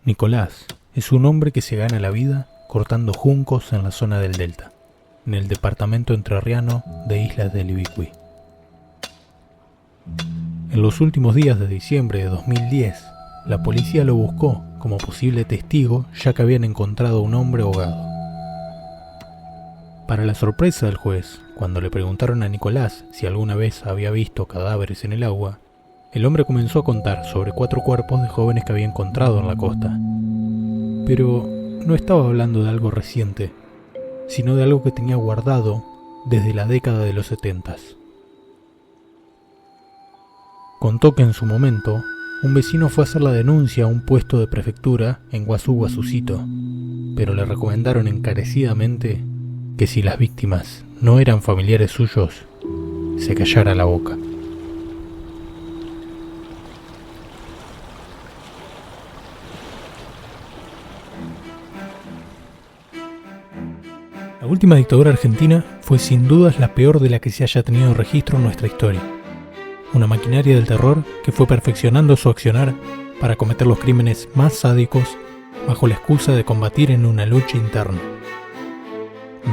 Nicolás es un hombre que se gana la vida cortando juncos en la zona del Delta, en el departamento entrerriano de Islas del Ibicuí. En los últimos días de diciembre de 2010, la policía lo buscó como posible testigo, ya que habían encontrado a un hombre ahogado. Para la sorpresa del juez, cuando le preguntaron a Nicolás si alguna vez había visto cadáveres en el agua, el hombre comenzó a contar sobre 4 cuerpos de jóvenes que había encontrado en la costa. Pero no estaba hablando de algo reciente, sino de algo que tenía guardado desde la década de los 70. Contó que en su momento, un vecino fue a hacer la denuncia a un puesto de prefectura en Guazú Guazucito, pero le recomendaron encarecidamente que si las víctimas no eran familiares suyos, se callara la boca. La última dictadura argentina fue sin dudas la peor de la que se haya tenido registro en nuestra historia. Una maquinaria del terror que fue perfeccionando su accionar para cometer los crímenes más sádicos bajo la excusa de combatir en una lucha interna.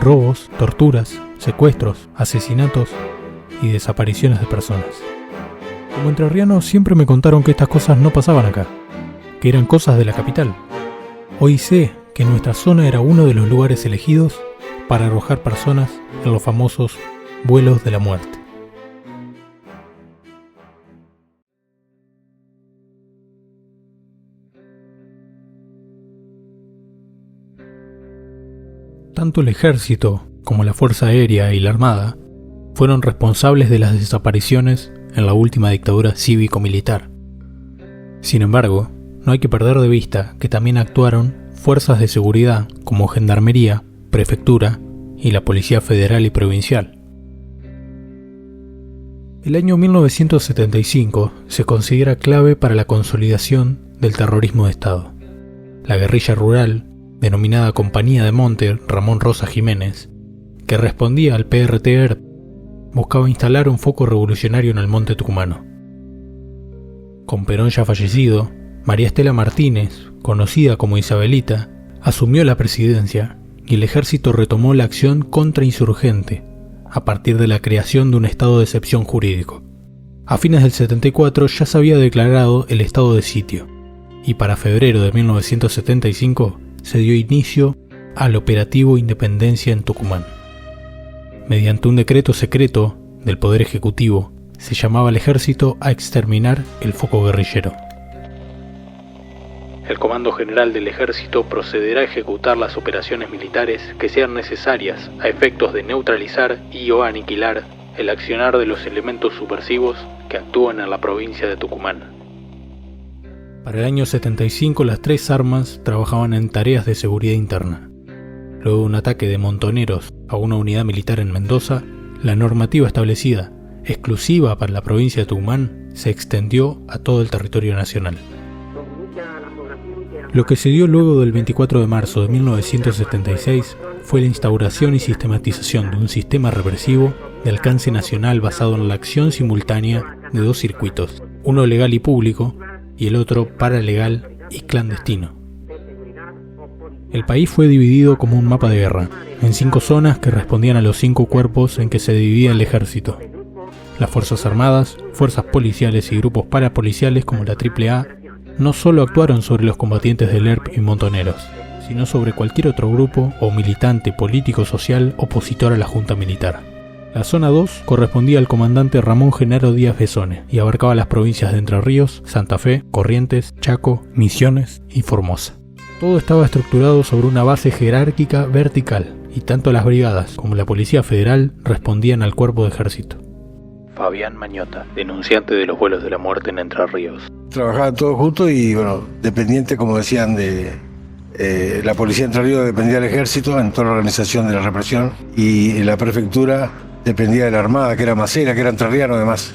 Robos, torturas, secuestros, asesinatos y desapariciones de personas. Como entrerriano siempre me contaron que estas cosas no pasaban acá, que eran cosas de la capital. Hoy sé que nuestra zona era uno de los lugares elegidos para arrojar personas en los famosos vuelos de la muerte. Tanto el ejército como la Fuerza Aérea y la Armada fueron responsables de las desapariciones en la última dictadura cívico-militar. Sin embargo, no hay que perder de vista que también actuaron fuerzas de seguridad como Gendarmería, Prefectura y la Policía Federal y Provincial. El año 1975 se considera clave para la consolidación del terrorismo de Estado. La guerrilla rural, denominada Compañía de Monte Ramón Rosa Jiménez, que respondía al PRT, buscaba instalar un foco revolucionario en el monte tucumano. Con Perón ya fallecido, María Estela Martínez, conocida como Isabelita, asumió la presidencia y el ejército retomó la acción contrainsurgente a partir de la creación de un estado de excepción jurídico. A fines del 74 ya se había declarado el estado de sitio y para febrero de 1975 se dio inicio al operativo Independencia en Tucumán. Mediante un decreto secreto del Poder Ejecutivo, se llamaba al ejército a exterminar el foco guerrillero. El Comando General del Ejército procederá a ejecutar las operaciones militares que sean necesarias a efectos de neutralizar y/o aniquilar el accionar de los elementos subversivos que actúan en la provincia de Tucumán. Para el año 75 las 3 armas trabajaban en tareas de seguridad interna. Luego de un ataque de montoneros a una unidad militar en Mendoza, la normativa establecida, exclusiva para la provincia de Tucumán, se extendió a todo el territorio nacional. Lo que se dio luego del 24 de marzo de 1976 fue la instauración y sistematización de un sistema represivo de alcance nacional basado en la acción simultánea de 2 circuitos, uno legal y público y el otro paralegal y clandestino. El país fue dividido como un mapa de guerra, en 5 zonas que respondían a los 5 cuerpos en que se dividía el ejército. Las Fuerzas Armadas, fuerzas policiales y grupos parapoliciales como la AAA no solo actuaron sobre los combatientes del ERP y montoneros, sino sobre cualquier otro grupo o militante político-social opositor a la Junta Militar. La zona 2 correspondía al comandante Ramón Genaro Díaz Besone y abarcaba las provincias de Entre Ríos, Santa Fe, Corrientes, Chaco, Misiones y Formosa. Todo estaba estructurado sobre una base jerárquica vertical y tanto las brigadas como la Policía Federal respondían al cuerpo de ejército. Fabián Mañota, denunciante de los vuelos de la muerte en Entre Ríos. Trabajaban todos juntos y, dependiente, como decían, de la Policía de Entre Ríos dependía del ejército en toda la organización de la represión y la prefectura dependía de la Armada, que era Macera, que era entrerriano además.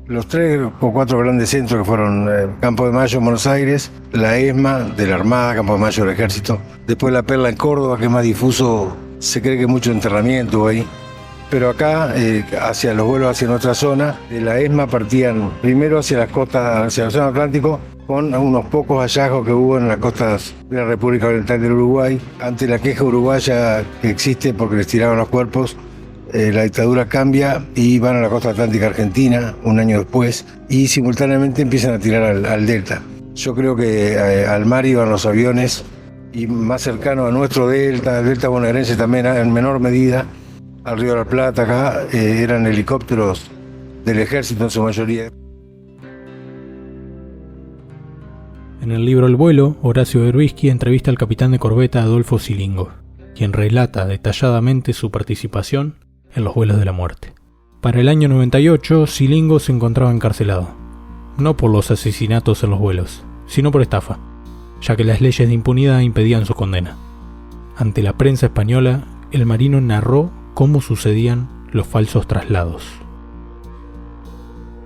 Los 3 o 4 grandes centros que fueron Campo de Mayo en Buenos Aires, la ESMA de la Armada, Campo de Mayo del Ejército, después la Perla en Córdoba, que es más difuso, se cree que mucho enterramiento ahí. Pero acá, hacia los vuelos hacia nuestra zona, de la ESMA partían primero hacia las costas, hacia el Océano Atlántico, con unos pocos hallazgos que hubo en las costas de la República Oriental del Uruguay. Ante la queja uruguaya que existe porque les tiraban los cuerpos, la dictadura cambia y van a la costa atlántica argentina un año después y simultáneamente empiezan a tirar al delta. Yo creo que al mar iban los aviones y más cercano a nuestro delta, el delta bonaerense también en menor medida, al Río de la Plata acá, eran helicópteros del ejército en su mayoría. En el libro El vuelo, Horacio Berbisky entrevista al capitán de corbeta Adolfo Silingo, quien relata detalladamente su participación en los vuelos de la muerte. Para el año 98, Silingo se encontraba encarcelado, no por los asesinatos en los vuelos, sino por estafa, ya que las leyes de impunidad impedían su condena. Ante la prensa española, el marino narró cómo sucedían los falsos traslados.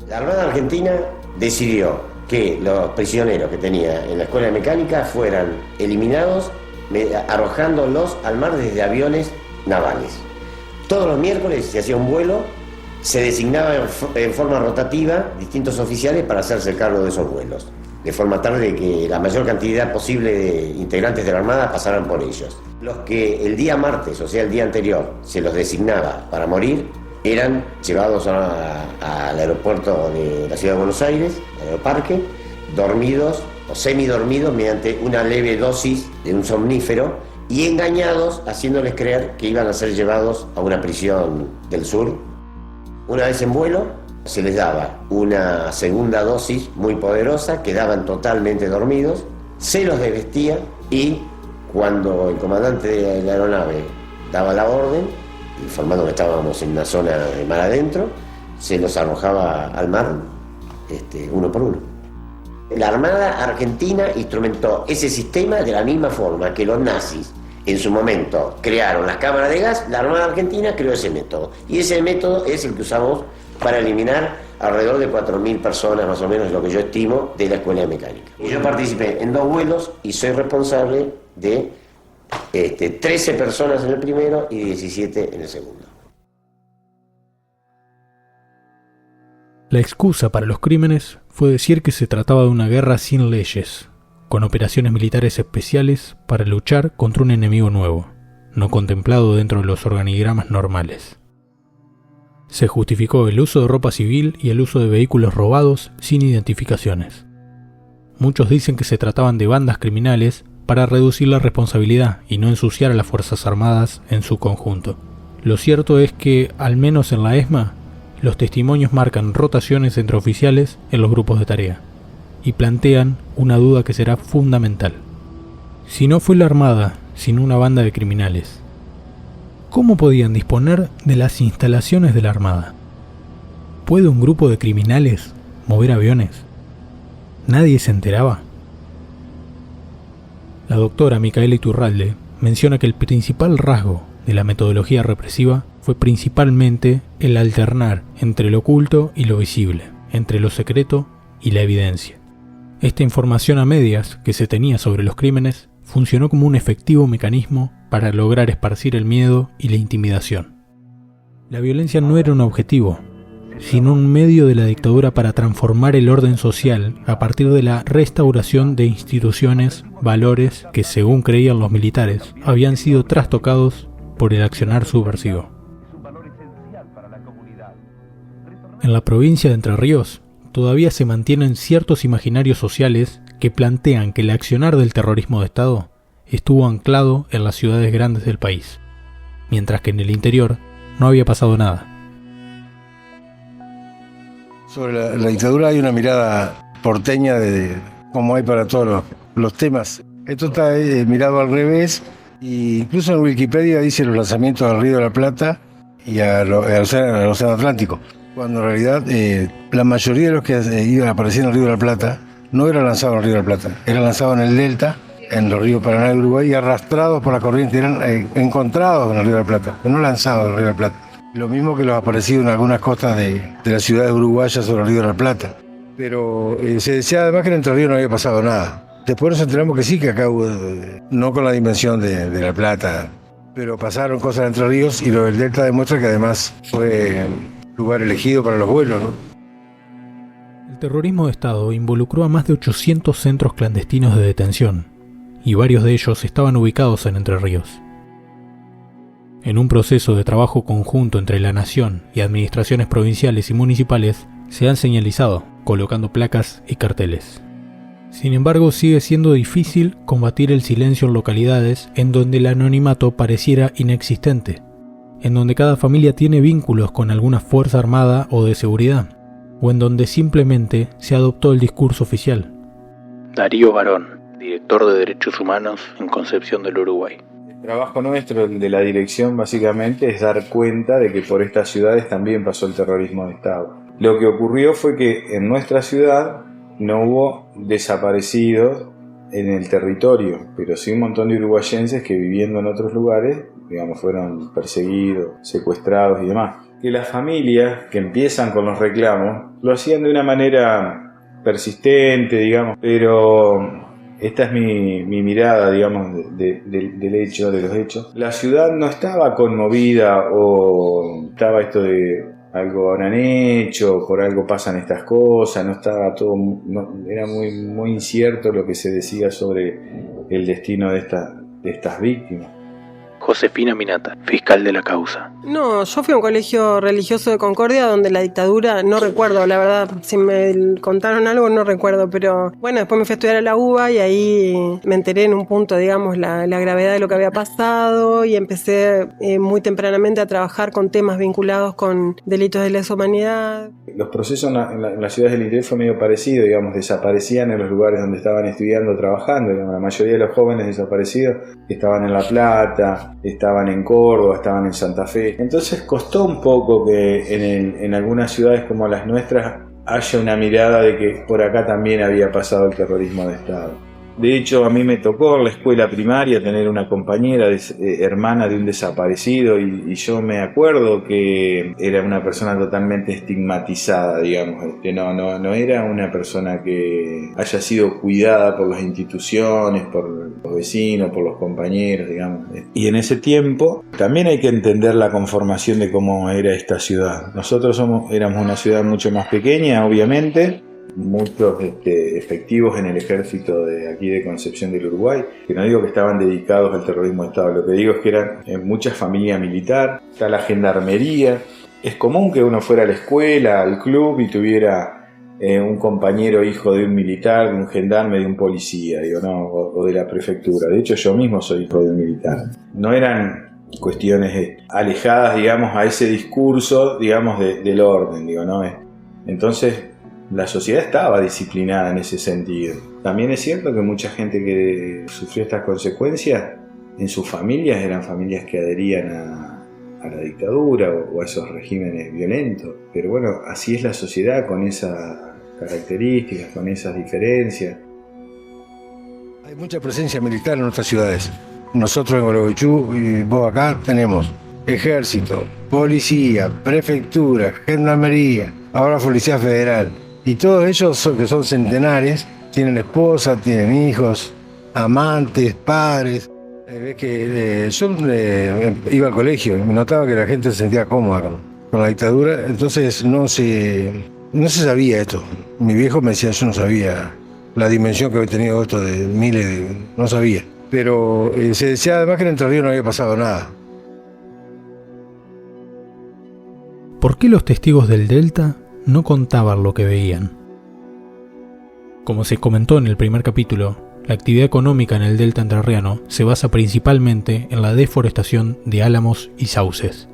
La Armada Argentina decidió que los prisioneros que tenía en la escuela de mecánica fueran eliminados arrojándolos al mar desde aviones navales. Todos los miércoles se hacía un vuelo, se designaban en forma rotativa distintos oficiales para hacerse cargo de esos vuelos, de forma tal de que la mayor cantidad posible de integrantes de la Armada pasaran por ellos. Los que el día martes, o sea el día anterior, se los designaba para morir, eran llevados al aeropuerto de la ciudad de Buenos Aires, al aeroparque, dormidos o semidormidos mediante una leve dosis de un somnífero y engañados, haciéndoles creer que iban a ser llevados a una prisión del sur. Una vez en vuelo, se les daba una segunda dosis muy poderosa, quedaban totalmente dormidos, se los desvestía y cuando el comandante de la aeronave daba la orden, informando que estábamos en una zona de mar adentro, se los arrojaba al mar uno por uno. La Armada Argentina instrumentó ese sistema de la misma forma que los nazis en su momento crearon las cámaras de gas. La Armada Argentina creó ese método y ese método es el que usamos para eliminar alrededor de 4.000 personas, más o menos lo que yo estimo, de la escuela de mecánica. Y yo participé en 2 vuelos y soy responsable de 13 personas en el primero y 17 en el segundo. La excusa para los crímenes fue decir que se trataba de una guerra sin leyes, con operaciones militares especiales para luchar contra un enemigo nuevo, no contemplado dentro de los organigramas normales. Se justificó el uso de ropa civil y el uso de vehículos robados sin identificaciones. Muchos dicen que se trataban de bandas criminales para reducir la responsabilidad y no ensuciar a las Fuerzas Armadas en su conjunto. Lo cierto es que, al menos en la ESMA, los testimonios marcan rotaciones entre oficiales en los grupos de tarea y plantean una duda que será fundamental. Si no fue la Armada, sino una banda de criminales, ¿cómo podían disponer de las instalaciones de la Armada? ¿Puede un grupo de criminales mover aviones? ¿Nadie se enteraba? La doctora Micaela Iturralde menciona que el principal rasgo de la metodología represiva fue principalmente el alternar entre lo oculto y lo visible, entre lo secreto y la evidencia. Esta información a medias que se tenía sobre los crímenes funcionó como un efectivo mecanismo para lograr esparcir el miedo y la intimidación. La violencia no era un objetivo, sino un medio de la dictadura para transformar el orden social a partir de la restauración de instituciones, valores que, según creían los militares, habían sido trastocados por el accionar subversivo. En la provincia de Entre Ríos, todavía se mantienen ciertos imaginarios sociales que plantean que el accionar del terrorismo de Estado estuvo anclado en las ciudades grandes del país, mientras que en el interior no había pasado nada. Sobre la dictadura hay una mirada porteña de como hay para todos los temas. Esto está mirado al revés, e incluso en Wikipedia dice los lanzamientos al Río de la Plata y al Océano Atlántico, cuando en realidad la mayoría de los que iban apareciendo en el Río de la Plata no eran lanzados en el Río de la Plata, eran lanzados en el Delta, en los ríos Paraná y Uruguay, y arrastrados por la corriente, eran encontrados en el Río de la Plata, pero no lanzados en el Río de la Plata. Lo mismo que los aparecidos en algunas costas de las ciudades uruguayas sobre el Río de la Plata. Pero se decía además que en Entre Ríos no había pasado nada. Después nos enteramos que sí, que acá hubo, no con la dimensión de La Plata, pero pasaron cosas en Entre Ríos, y lo del Delta demuestra que además fue lugar elegido para los vuelos, ¿no? El terrorismo de Estado involucró a más de 800 centros clandestinos de detención, y varios de ellos estaban ubicados en Entre Ríos. En un proceso de trabajo conjunto entre la Nación y administraciones provinciales y municipales, se han señalizado, colocando placas y carteles. Sin embargo, sigue siendo difícil combatir el silencio en localidades en donde el anonimato pareciera inexistente, en donde cada familia tiene vínculos con alguna fuerza armada o de seguridad, o en donde simplemente se adoptó el discurso oficial. Darío Barón, director de Derechos Humanos en Concepción del Uruguay. El trabajo nuestro, de la dirección, básicamente es dar cuenta de que por estas ciudades también pasó el terrorismo de Estado. Lo que ocurrió fue que en nuestra ciudad no hubo desaparecidos en el territorio, pero sí un montón de uruguayenses que viviendo en otros lugares, digamos, fueron perseguidos, secuestrados y demás. Que las familias que empiezan con los reclamos lo hacían de una manera persistente, digamos, pero esta es mi mirada, digamos, del hecho, de los hechos. La ciudad no estaba conmovida o estaba esto de algo habrán hecho, por algo pasan estas cosas, no estaba todo, era muy incierto lo que se decía sobre el destino de estas víctimas. Josefina Minata, fiscal de la causa. No, yo fui a un colegio religioso de Concordia donde la dictadura, no recuerdo, la verdad, si me contaron algo no recuerdo, pero bueno, después me fui a estudiar a la UBA y ahí me enteré en un punto, digamos, la gravedad de lo que había pasado y empecé muy tempranamente a trabajar con temas vinculados con delitos de lesa humanidad. Los procesos en las ciudades del interior fue medio parecido, digamos, desaparecían en los lugares donde estaban estudiando, trabajando, digamos, la mayoría de los jóvenes desaparecidos estaban en La Plata, estaban en Córdoba, estaban en Santa Fe. Entonces costó un poco que en algunas ciudades como las nuestras haya una mirada de que por acá también había pasado el terrorismo de Estado. De hecho, a mí me tocó en la escuela primaria tener una compañera hermana de un desaparecido y yo me acuerdo que era una persona totalmente estigmatizada, digamos. No era una persona que haya sido cuidada por las instituciones, por los vecinos, por los compañeros, digamos. Y en ese tiempo también hay que entender la conformación de cómo era esta ciudad. Nosotros éramos una ciudad mucho más pequeña, obviamente, muchos efectivos en el ejército de aquí de Concepción del Uruguay, que no digo que estaban dedicados al terrorismo de Estado, lo que digo es que eran mucha familia militar, está la gendarmería. Es común que uno fuera a la escuela, al club y tuviera un compañero hijo de un militar, de un gendarme, de un policía, o de la prefectura. De hecho, yo mismo soy hijo de un militar. No eran cuestiones alejadas, digamos, a ese discurso, digamos, del orden, Entonces, la sociedad estaba disciplinada en ese sentido. También es cierto que mucha gente que sufrió estas consecuencias en sus familias eran familias que adherían a la dictadura o a esos regímenes violentos. Pero bueno, así es la sociedad con esas características, con esas diferencias. Hay mucha presencia militar en nuestras ciudades. Nosotros en Gualeguaychú y vos acá tenemos ejército, policía, prefectura, gendarmería, ahora policía federal. Y todos ellos que son centenares, tienen esposa, tienen hijos, amantes, padres. Ves que yo iba al colegio y me notaba que la gente se sentía cómoda con la dictadura, entonces no se sabía esto. Mi viejo me decía, yo no sabía la dimensión que había tenido esto de miles, no sabía. Pero se decía además que en Entre Ríos no había pasado nada. ¿Por qué los testigos del Delta no contaban lo que veían? Como se comentó en el primer capítulo, la actividad económica en el delta entrerriano se basa principalmente en la deforestación de álamos y sauces.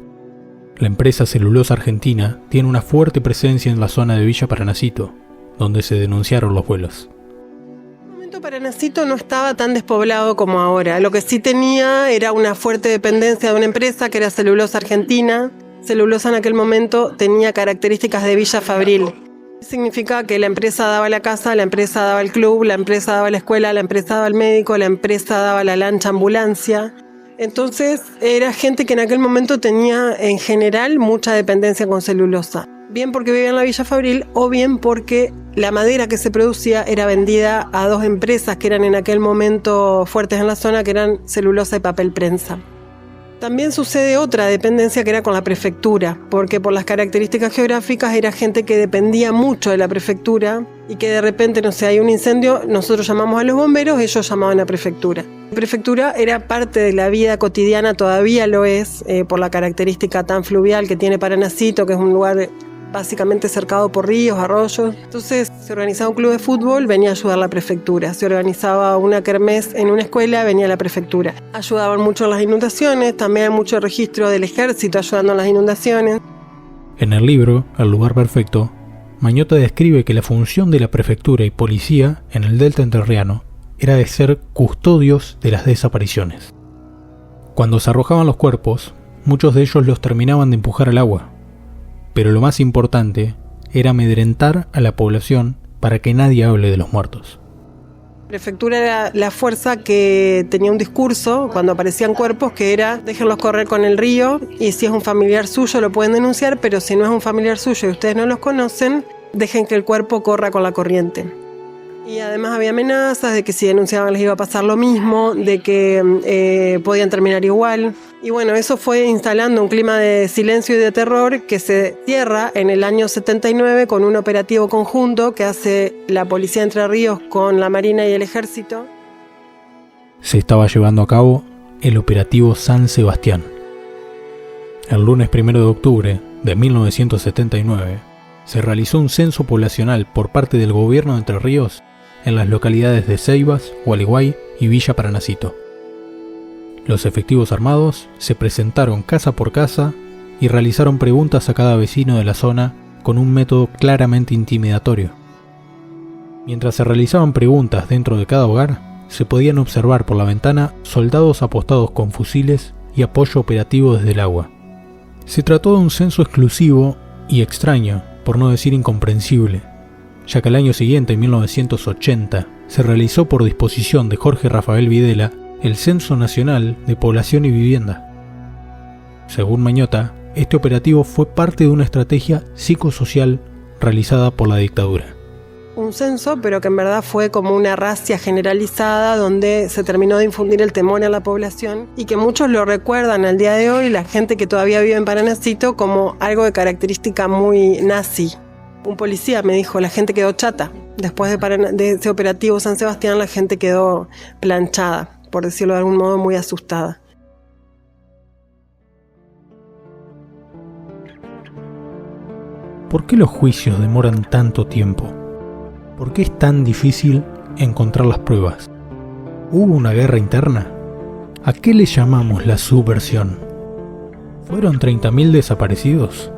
La empresa Celulosa Argentina tiene una fuerte presencia en la zona de Villa Paranacito, donde se denunciaron los vuelos. En el momento Paranacito no estaba tan despoblado como ahora. Lo que sí tenía era una fuerte dependencia de una empresa que era Celulosa Argentina. Celulosa en aquel momento tenía características de Villa Fabril. Significa que la empresa daba la casa, la empresa daba el club, la empresa daba la escuela, la empresa daba el médico, la empresa daba la lancha ambulancia. Entonces era gente que en aquel momento tenía en general mucha dependencia con Celulosa. Bien porque vivía en la Villa Fabril o bien porque la madera que se producía era vendida a dos empresas que eran en aquel momento fuertes en la zona, que eran Celulosa y Papel Prensa. También sucede otra dependencia que era con la prefectura, porque por las características geográficas era gente que dependía mucho de la prefectura y que de repente, no sé, hay un incendio, nosotros llamamos a los bomberos, ellos llamaban a prefectura. La prefectura era parte de la vida cotidiana, todavía lo es, por la característica tan fluvial que tiene Paranacito, que es un lugar básicamente cercado por ríos, arroyos. Entonces se organizaba un club de fútbol, venía a ayudar la prefectura. Se organizaba una kermés en una escuela, venía la prefectura. Ayudaban mucho en las inundaciones, también hay mucho registro del ejército ayudando en las inundaciones. En el libro, El lugar perfecto, Mañota describe que la función de la prefectura y policía en el delta entrerriano era de ser custodios de las desapariciones. Cuando se arrojaban los cuerpos, muchos de ellos los terminaban de empujar al agua. Pero lo más importante era amedrentar a la población para que nadie hable de los muertos. La prefectura era la fuerza que tenía un discurso cuando aparecían cuerpos que era déjenlos correr con el río y si es un familiar suyo lo pueden denunciar, pero si no es un familiar suyo y ustedes no los conocen, dejen que el cuerpo corra con la corriente. Y además había amenazas de que si denunciaban les iba a pasar lo mismo, de que podían terminar igual. Y bueno, eso fue instalando un clima de silencio y de terror que se cierra en el año 79 con un operativo conjunto que hace la Policía de Entre Ríos con la Marina y el Ejército. Se estaba llevando a cabo el operativo San Sebastián. El lunes 1 de octubre de 1979 se realizó un censo poblacional por parte del gobierno de Entre Ríos en las localidades de Ceibas, Gualeguay y Villa Paranacito. Los efectivos armados se presentaron casa por casa y realizaron preguntas a cada vecino de la zona con un método claramente intimidatorio. Mientras se realizaban preguntas dentro de cada hogar, se podían observar por la ventana soldados apostados con fusiles y apoyo operativo desde el agua. Se trató de un censo exclusivo y extraño, por no decir incomprensible, ya que al año siguiente, en 1980, se realizó por disposición de Jorge Rafael Videla el Censo Nacional de Población y Vivienda. Según Mañota, este operativo fue parte de una estrategia psicosocial realizada por la dictadura. Un censo, pero que en verdad fue como una racia generalizada donde se terminó de infundir el temor a la población y que muchos lo recuerdan al día de hoy, la gente que todavía vive en Paranacito, como algo de característica muy nazi. Un policía me dijo, la gente quedó chata. Después de ese operativo San Sebastián, la gente quedó planchada, por decirlo de algún modo, muy asustada. ¿Por qué los juicios demoran tanto tiempo? ¿Por qué es tan difícil encontrar las pruebas? ¿Hubo una guerra interna? ¿A qué le llamamos la subversión? ¿Fueron 30.000 desaparecidos?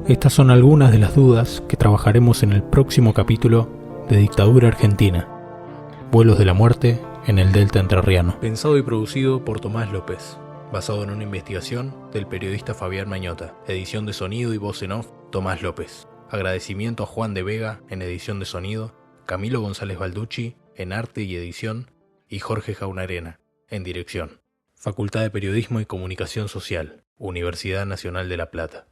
Estas son algunas de las dudas que trabajaremos en el próximo capítulo de Dictadura Argentina. Vuelos de la muerte en el Delta Entrerriano. Pensado y producido por Tomás López. Basado en una investigación del periodista Fabián Mañota. Edición de sonido y voz en off, Tomás López. Agradecimiento a Juan de Vega en edición de sonido, Camilo González Balducci en arte y edición y Jorge Jaunarena en dirección. Facultad de Periodismo y Comunicación Social, Universidad Nacional de La Plata.